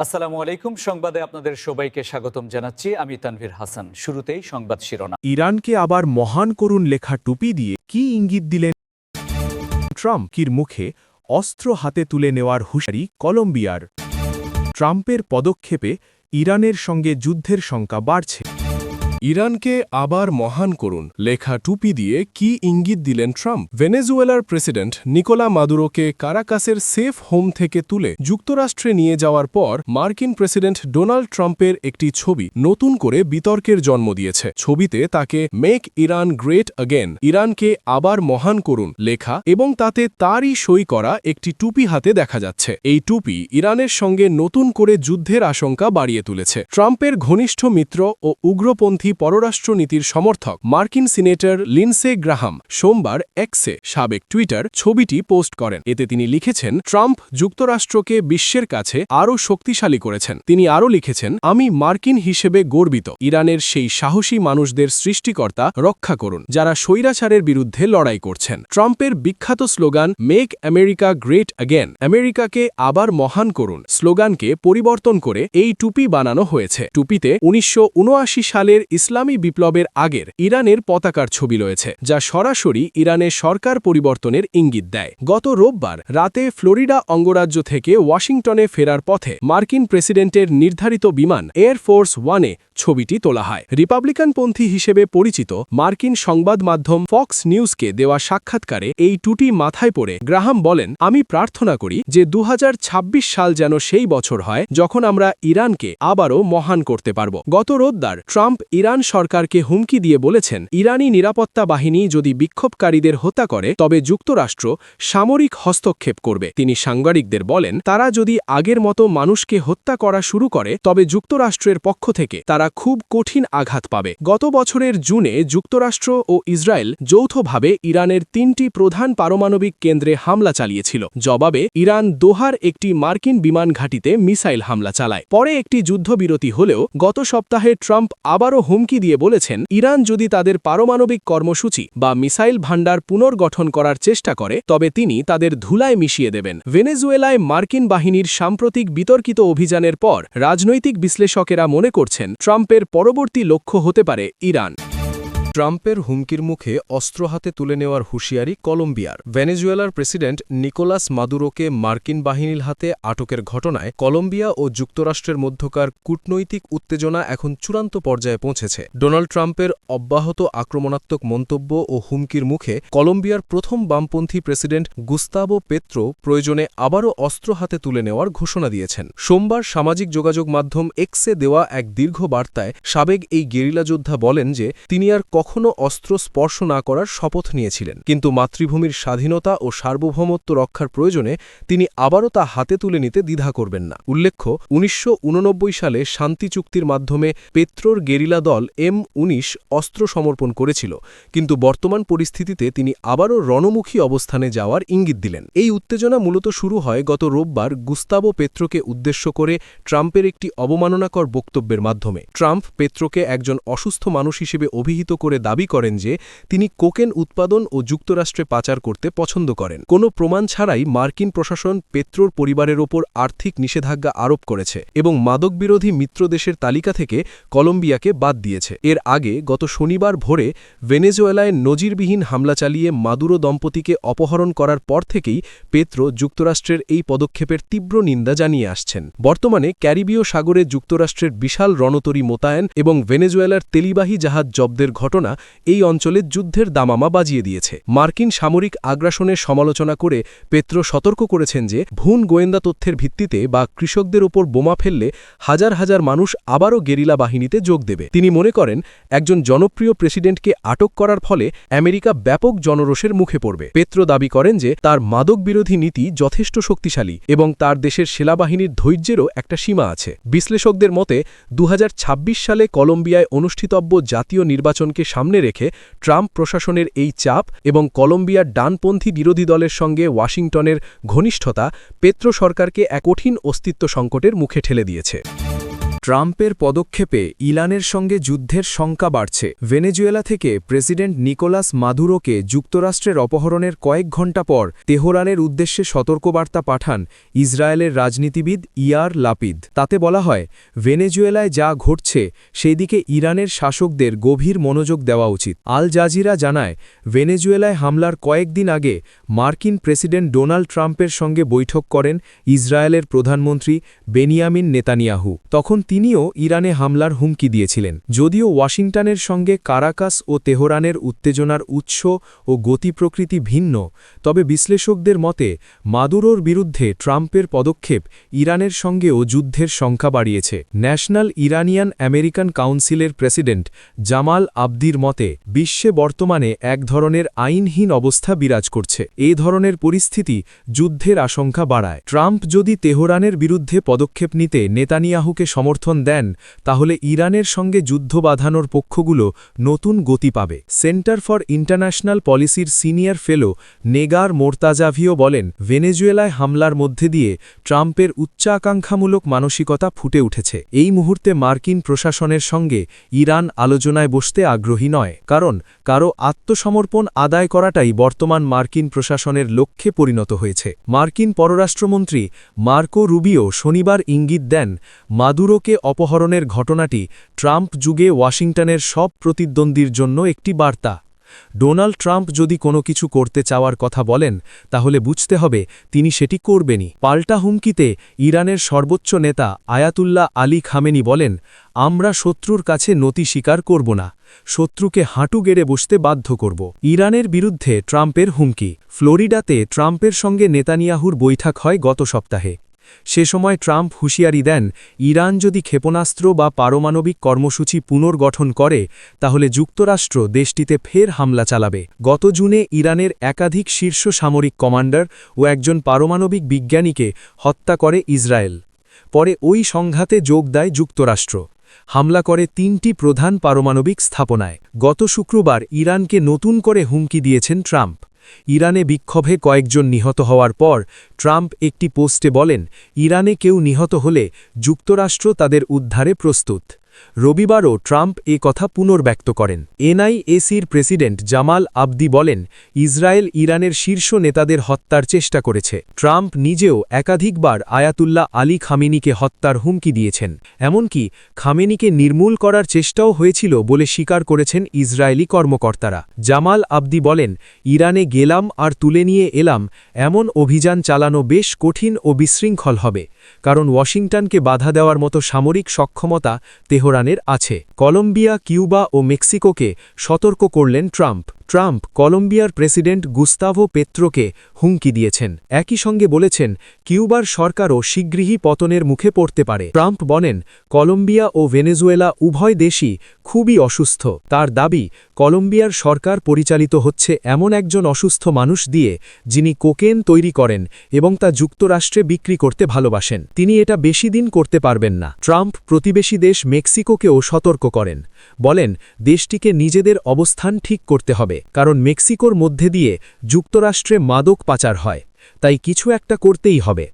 আসসালামু আলাইকুম। সংবাদে আপনাদের সবাইকে স্বাগতম জানাচ্ছি। আমি তানভীর হাসান। শুরুতেই সংবাদ শিরোনাম। ইরানকে আবার মহান করুন লেখা টুপি দিয়ে কি ইঙ্গিত দিলেন ট্রাম্পের মুখে অস্ত্র হাতে তুলে নেওয়ার হুঁশিয়ারি কলম্বিয়ার। ট্রাম্পের পদক্ষেপে ইরানের সঙ্গে যুদ্ধের শঙ্কা বাড়ছে। ইরানকে আবার মহান করুন লেখা টুপি দিয়ে কি ইঙ্গিত দিলেন ট্রাম্প। ভেনেজুয়েলার প্রেসিডেন্ট নিকোলা মাদুরোকে কারাকাসের সেফ হোম থেকে তুলে যুক্তরাষ্ট্রে নিয়ে যাওয়ার পর মার্কিন প্রেসিডেন্ট ডোনাল্ড ট্রাম্পের একটি ছবি নতুন করে বিতর্কের জন্ম দিয়েছে। ছবিতে তাকে মেক ইরান গ্রেট অ্যাগেন, ইরানকে আবার মহান করুন লেখা এবং তাতে তারই সই করা একটি টুপি হাতে দেখা যাচ্ছে। এই টুপি ইরানের সঙ্গে নতুন করে যুদ্ধের আশঙ্কা বাড়িয়ে তুলেছে। ট্রাম্পের ঘনিষ্ঠ মিত্র ও উগ্রপন্থী পররাষ্ট্রনীতির সমর্থক মার্কিন সিনেটর লিন্ডসে গ্রাহাম সোমবার এক্সে, সাবেক টুইটার, ছবিটি পোস্ট করেন। এতে তিনি লিখেছেন, ট্রাম্প যুক্তরাষ্ট্রকে বিশ্বের কাছে আরও শক্তিশালী করেছেন। তিনি আরও লিখেছেন, আমি মার্কিন হিসেবে গর্বিত। ইরানের সেই সাহসী মানুষদের সৃষ্টিকর্তা রক্ষা করুন যারা স্বৈরাচারের বিরুদ্ধে লড়াই করছেন। ট্রাম্পের বিখ্যাত slogan make America great again, আমেরিকাকে আবার মহান করুন স্লোগানকে পরিবর্তন করে এই টুপি বানানো হয়েছে। টুপিতে ১৯৭৯ সালের ইসলামী বিপ্লবের আগের ইরানের পতাকার ছবি রয়েছে, যা সরাসরি ইরানের সরকার পরিবর্তনের ইঙ্গিত দেয়। গত রোববার রাতে ফ্লোরিডা অঙ্গরাজ্য থেকে ওয়াশিংটনে ফেরার পথে মার্কিন প্রেসিডেন্টের নির্ধারিত বিমান এয়ারফোর্স ওয়ানে ছবিটি তোলা হয়। রিপাবলিকানপন্থী হিসেবে পরিচিত মার্কিন সংবাদ মাধ্যম ফক্স নিউজকে দেওয়া সাক্ষাৎকারে এই টুটি মাথায় পরে গ্রাহাম বলেন, আমি প্রার্থনা করি যে ২০২৬ সাল যেন সেই বছর হয় যখন আমরা ইরানকে আবারও মহান করতে পারব। গত রোববার ট্রাম্প ইরান সরকারকে হুমকি দিয়ে বলেছেন, ইরানি নিরাপত্তা বাহিনী যদি বিক্ষোভকারীদের হত্যা করে তবে যুক্তরাষ্ট্র সামরিক হস্তক্ষেপ করবে। তিনি সাংবাদিকদের বলেন, তারা যদি আগের মতো মানুষকে হত্যা করা শুরু করে তবে যুক্তরাষ্ট্রের পক্ষ থেকে তারা খুব কঠিন আঘাত পাবে। গত বছরের জুনে যুক্তরাষ্ট্র ও ইসরায়েল যৌথভাবে ইরানের ৩টি প্রধান পারমাণবিক কেন্দ্রে হামলা চালিয়েছিল। জবাবে ইরান দোহার একটি মার্কিন বিমান ঘাঁটিতে মিসাইল হামলা চালায়। পরে একটি যুদ্ধবিরতি হলেও গত সপ্তাহে ট্রাম্প আবারও হুমকি দিয়ে বলেছেন, ইরান যদি তাদের পারমাণবিক কর্মসূচি বা মিসাইল ভান্ডার পুনর্গঠন করার চেষ্টা করে তবে তিনি তাদের ধুলায় মিশিয়ে দেবেন। ভেনেজুয়েলায় মার্কিন বাহিনীর সাম্প্রতিক বিতর্কিত অভিযানের পর রাজনৈতিক বিশ্লেষকেরা মনে করছেন ট্রাম্পের পরবর্তী লক্ষ্য হতে পারে ইরান। ট্রাম্পের হুমকির মুখে অস্ত্র হাতে তুলে নেওয়ার হুঁশিয়ারি কলম্বিয়ার। ভেনেজুয়েলার প্রেসিডেন্ট নিকোলাস মাদুরোকে মার্কিন বাহিনীর হাতে আটকের ঘটনায় কলম্বিয়া ও যুক্তরাষ্ট্রের মধ্যকার কূটনৈতিক উত্তেজনা এখন চূড়ান্ত পর্যায়ে পৌঁছেছে। ডোনাল্ড ট্রাম্পের অব্যাহত আক্রমণাত্মক মন্তব্য ও হুমকির মুখে কলম্বিয়ার প্রথম বামপন্থী প্রেসিডেন্ট গুস্তাভো পেত্রো প্রয়োজনে আবারও অস্ত্র হাতে তুলে নেওয়ার ঘোষণা দিয়েছেন। সোমবার সামাজিক যোগাযোগ মাধ্যম এক্সে দেওয়া এক দীর্ঘ বার্তায় সাবেক এই গেরিলা যোদ্ধা বলেন যে তিনি আর কখনো অস্ত্র স্পর্শ না করার শপথ নিয়েছিলেন, কিন্তু মাতৃভূমির স্বাধীনতা ও সার্বভৌমত্ব রক্ষার প্রয়োজনে তিনি আবারও তা হাতে তুলে নিতে দ্বিধা করবেন না। উল্লেখ্য, ১৯৮৯ সালে শান্তি চুক্তির মাধ্যমে পেত্রোর গেরিলা দল M-19 অস্ত্র সমর্পণ করেছিল, কিন্তু বর্তমান পরিস্থিতিতে তিনি আবারও রণমুখী অবস্থানে যাওয়ার ইঙ্গিত দিলেন। এই উত্তেজনা মূলত শুরু হয় গত রোববার গুস্তাভো পেত্রোকে উদ্দেশ্য করে ট্রাম্পের একটি অবমাননাকর বক্তব্যের মাধ্যমে। ট্রাম্প পেত্রোকে একজন অসুস্থ মানুষ হিসেবে অভিহিত করে দাবি করেন যে তিনি কোকেন উৎপাদন ও যুক্তরাষ্ট্রে পাচার করতে পছন্দ করেন। কোনো প্রমাণ ছাড়াই মার্কিন প্রশাসন পেত্রোর পরিবারের ওপর আর্থিক নিষেধাজ্ঞা আরোপ করেছে এবং মাদকবিরোধী মিত্রদেশের তালিকা থেকে কলম্বিয়াকে বাদ দিয়েছে। এর আগে গত শনিবার ভোরে ভেনেজুয়েলায় নজিরবিহীন হামলা চালিয়ে মাদুরো দম্পতিকে অপহরণ করার পর থেকেই পেত্রো যুক্তরাষ্ট্রের এই পদক্ষেপের তীব্র নিন্দা জানিয়ে আসছেন। বর্তমানে ক্যারিবীয় সাগরে যুক্তরাষ্ট্রের বিশাল রণতরী মোতায়েন এবং ভেনেজুয়েলার তেলিবাহী জাহাজ জব্দের ঘটনা এই অঞ্চলে যুদ্ধের দামামা বাজিয়ে দিয়েছে। মার্কিন সামরিক আগ্রাসনের সমালোচনা করে পেত্রো সতর্ক করেছেন যে ভুন গোয়েন্দা তথ্যের ভিত্তিতে বা কৃষকদের ওপর বোমা ফেললে হাজার হাজার মানুষ আবারও গেরিলা বাহিনীতে যোগ দেবে। তিনি মনে করেন একজন জনপ্রিয় প্রেসিডেন্টকে আটক করার ফলে আমেরিকা ব্যাপক জনরোষের মুখে পড়বে। পেত্রো দাবি করেন যে তার মাদক বিরোধী নীতি যথেষ্ট শক্তিশালী এবং তার দেশের সেনাবাহিনীর ধৈর্যেরও একটা সীমা আছে। বিশ্লেষকদের মতে ২০২৬ সালে কলম্বিয়ায় অনুষ্ঠিতব্য জাতীয় নির্বাচনকে সামনে রেখে ট্রাম্প প্রশাসনের এই চাপ এবং কলম্বিয়ার ডানপন্থী বিরোধী দলের সঙ্গে ওয়াশিংটনের ঘনিষ্ঠতা পেত্রো সরকারকে এক কঠিন অস্তিত্ব সংকটের মুখে ঠেলে দিয়েছে। ট্রাম্পের পদক্ষেপে ইরানের সঙ্গে যুদ্ধের শঙ্কা বাড়ছে। ভেনেজুয়েলা থেকে প্রেসিডেন্ট নিকোলাস মাদুরোকে যুক্তরাষ্ট্রের অপহরণের কয়েক ঘণ্টা পর তেহরানের উদ্দেশ্যে সতর্কবার্তা পাঠান ইসরায়েলের রাজনীতিবিদ ইয়ার লাপিদ। তাতে বলা হয়, ভেনেজুয়েলায় যা ঘটছে সেই দিকে ইরানের শাসকদের গভীর মনোযোগ দেওয়া উচিত। আল জাজিরা জানায়, ভেনেজুয়েলায় হামলার কয়েকদিন আগে মার্কিন প্রেসিডেন্ট ডোনাল্ড ট্রাম্পের সঙ্গে বৈঠক করেন ইসরায়েলের প্রধানমন্ত্রী বেনিয়ামিন নেতানিয়াহু। তখন তিনিও ইরানে হামলার হুমকি দিয়েছিলেন। যদিও ওয়াশিংটনের সঙ্গে কারাকাস ও তেহরানের উত্তেজনার উৎস ও গতি প্রকৃতি ভিন্ন, তবে বিশ্লেষকদের মতে মাদুরোর বিরুদ্ধে ট্রাম্পের পদক্ষেপ ইরানের সঙ্গেও যুদ্ধের সংখ্যা বাড়িয়েছে। ন্যাশনাল ইরানিয়ান আমেরিকান কাউন্সিলের প্রেসিডেন্ট জামাল আবদির মতে, বিশ্বে বর্তমানে এক ধরনের আইনহীন অবস্থা বিরাজ করছে। এই ধরনের পরিস্থিতি যুদ্ধের আশঙ্কা বাড়ায়। ট্রাম্প যদি তেহরানের বিরুদ্ধে পদক্ষেপ নিতে নেতানিয়াহুকে সমর্থন দেন, তাহলে ইরানের সঙ্গে যুদ্ধ বাঁধানোর পক্ষগুলো নতুন গতি পাবে। সেন্টার ফর ইন্টারন্যাশনাল পলিসির সিনিয়র ফেলো নেগার মোর্তাজাভিও বলেন, ভেনেজুয়েলায় হামলার মধ্যে দিয়ে ট্রাম্পের উচ্চাকাঙ্ক্ষামূলক মানসিকতা ফুটে উঠেছে। এই মুহূর্তে মার্কিন প্রশাসনের সঙ্গে ইরান আলোচনায় বসতে আগ্রহী নয়, কারণ কারো আত্মসমর্পণ আদায় করাটাই বর্তমান মার্কিন প্রশাসনের লক্ষ্যে পরিণত হয়েছে। মার্কিন পররাষ্ট্রমন্ত্রী মার্কো রুবিও শনিবার ইঙ্গিত দেন, মাদুরোকে অপহরণের ঘটনাটি ট্রাম্প যুগে ওয়াশিংটনের সব প্রতিদ্বন্দ্বীর জন্য একটি বার্তা। ডোনাল্ড ট্রাম্প যদি কোনো কিছু করতে চাওয়ার কথা বলেন, তাহলে বুঝতে হবে তিনি সেটি করবেনই। পাল্টা হুমকিতে ইরানের সর্বোচ্চ নেতা আয়াতুল্লাহ আলী খামেনি বলেন, আমরা শত্রুর কাছে নতি স্বীকার করব না, শত্রুকে হাঁটু গেড়ে বসতে বাধ্য করব। ইরানের বিরুদ্ধে ট্রাম্পের হুমকি। ফ্লোরিডাতে ট্রাম্পের সঙ্গে নেতানিয়াহুর বৈঠক হয় গত সপ্তাহে। সে সময় ট্রাম্প হুঁশিয়ারি দেন, ইরান যদি ক্ষেপণাস্ত্র বা পারমাণবিক কর্মসূচি পুনর্গঠন করে, তাহলে যুক্তরাষ্ট্র দেশটিতে ফের হামলা চালাবে। গত জুনে ইরানের একাধিক শীর্ষ সামরিক কমান্ডার ও একজন পারমাণবিক বিজ্ঞানীকে হত্যা করে ইসরায়েল। পরে ওই সংঘাতে যোগ দেয় যুক্তরাষ্ট্র। হামলা করে ৩টি প্রধান পারমাণবিক স্থাপনায়। গত শুক্রবার ইরানকে নতুন করে হুমকি দিয়েছেন ট্রাম্প। ইরানে বিক্ষোভে কয়েকজন নিহত হওয়ার পর ট্রাম্প একটি পোস্টে বলেন, ইরানে কেউ নিহত হলে যুক্তরাষ্ট্র তাদের উদ্ধারে প্রস্তুত। রবিবারও ট্রাম্প এ কথা পুনর্ব্যক্ত করেন। এনআইএসির প্রেসিডেন্ট জামাল আবদি বলেন, ইসরায়েল ইরানের শীর্ষ নেতাদের হত্যার চেষ্টা করেছে। ট্রাম্প নিজেও একাধিকবার আয়াতুল্লাহ আলী খামেনিকে হত্যার হুমকি দিয়েছেন। এমনকি খামেনিকে নির্মূল করার চেষ্টাও হয়েছিল বলে স্বীকার করেছেন ইসরায়েলি কর্মকর্তারা। জামাল আবদি বলেন, ইরানে গেলাম আর তুলে নিয়ে এলাম এমন অভিযান চালানো বেশ কঠিন ও বিশৃঙ্খল হবে, কারণ ওয়াশিংটনকে বাধা দেওয়ার মতো সামরিক সক্ষমতা তেহরানের আছে। কলম্বিয়া, কিউবা ও মেক্সিকোকে সতর্ক করলেন ট্রাম্প। ট্রাম্প কলম্বিয়ার প্রেসিডেন্ট গুস্তাভো পেত্রোকে হুমকি দিয়েছেন। একই সঙ্গে বলেছেন, কিউবার সরকারও শীঘ্রই পতনের মুখে পড়তে পারে। ট্রাম্প বলেন, কলম্বিয়া ও ভেনেজুয়েলা উভয় দেশই খুবই অসুস্থ। তার দাবি, কলম্বিয়ার সরকার পরিচালিত হচ্ছে এমন একজন অসুস্থ মানুষ দিয়ে, যিনি কোকেন তৈরি করেন এবং তা যুক্তরাষ্ট্রে বিক্রি করতে ভালোবাসেন। তিনি এটা বেশি দিন করতে পারবেন না। ট্রাম্প প্রতিবেশী দেশ মেক্সিকোকেও সতর্ক করেন। বলেন, দেশটিকে নিজেদের অবস্থান ঠিক করতে হবে, কারণ মেক্সিকোর মধ্যে দিয়ে যুক্তরাষ্ট্রে মাদক পাচার হয়, তাই কিছু একটা করতেই হবে।